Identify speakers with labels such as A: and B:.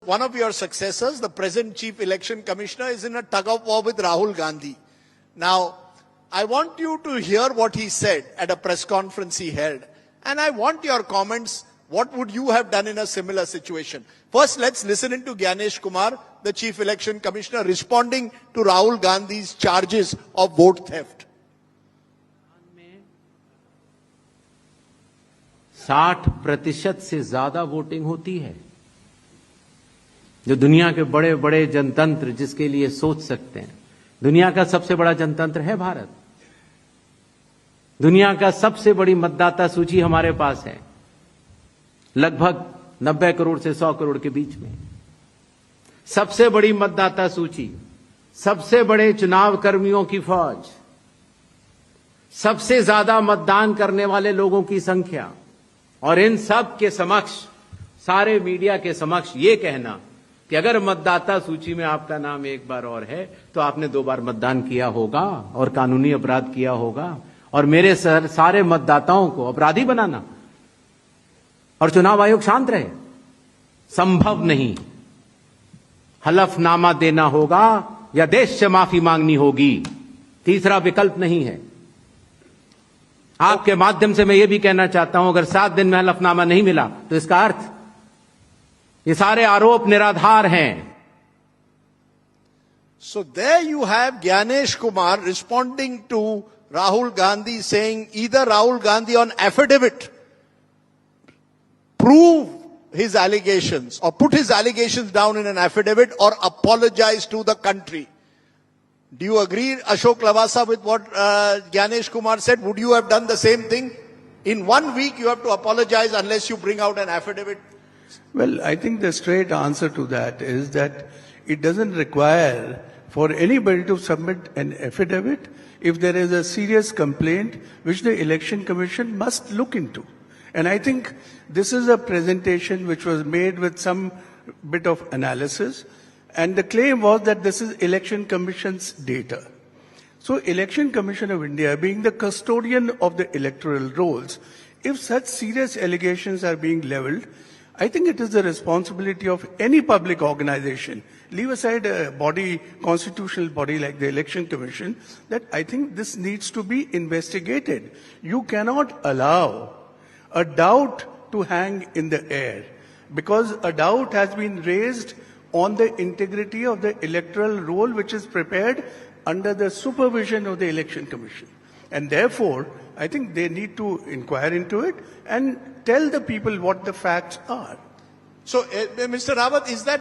A: One of your successors, the present Chief Election Commissioner, is in a tug-of-war with Rahul Gandhi. Now, I want you to hear what he said at a press conference he held. And I want your comments. What would you have done in a similar situation? First, let's listen into Gyanesh Kumar, the Chief Election Commissioner, responding to Rahul Gandhi's charges of vote theft.
B: 60% से ज्यादा voting होती है, जो दुनिया के बड़े बड़े जनतंत्र जिसके लिए सोच सकते हैं। दुनिया का सबसे बड़ा जनतंत्र है भारत। दुनिया का सबसे बड़ी मतदाता सूची हमारे पास है, लगभग 90 करोड़ से 100 करोड़ के बीच में। सबसे बड़ी मतदाता सूची, सबसे बड़े चुनाव कर्मियों की फौज, सबसे ज्यादा मतदान करने वाले लोगों की संख्या, और इन सब के समक्ष, सारे मीडिया के समक्ष ये कहना कि अगर मतदाता सूची में आपका नाम एक बार और है तो आपने 2 बार मतदान किया होगा और कानूनी अपराध किया होगा, और मेरे सारे मतदाताओं को अपराधी बनाना और चुनाव आयोग शांत रहे, संभव नहीं। हलफनामा देना होगा या देश से माफी मांगनी होगी, तीसरा विकल्प नहीं है। आपके माध्यम से मैं ये भी कहना चाहता हूं, अगर 7 दिन में हलफनामा नहीं मिला तो इसका अर्थ ये सारे आरोप निराधार हैं।
A: So there you have Gyanesh Kumar responding to Rahul Gandhi, saying either Rahul Gandhi on affidavit prove his allegations or put his allegations down in an affidavit or apologize to the country. Do you agree, Ashok Lavasa, with what Gyanesh Kumar said? Would you have done the same thing? In 1 week you have to apologize unless you bring out an affidavit.
C: Well, I think the straight answer to that is that it doesn't require for anybody to submit an affidavit if there is a serious complaint which the Election Commission must look into. And I think this is a presentation which was made with some bit of analysis, and the claim was that this is Election Commission's data. So Election Commission of India, being the custodian of the electoral rolls, if such serious allegations are being leveled, I think it is the responsibility of any public organization, leave aside a body, constitutional body like the Election Commission, that I think this needs to be investigated. You cannot allow a doubt to hang in the air, because a doubt has been raised on the integrity of the electoral roll which is prepared under the supervision of the Election Commission. And therefore, I think they need to inquire into it and tell the people what the facts are.
A: So, Mr. Rawat, is that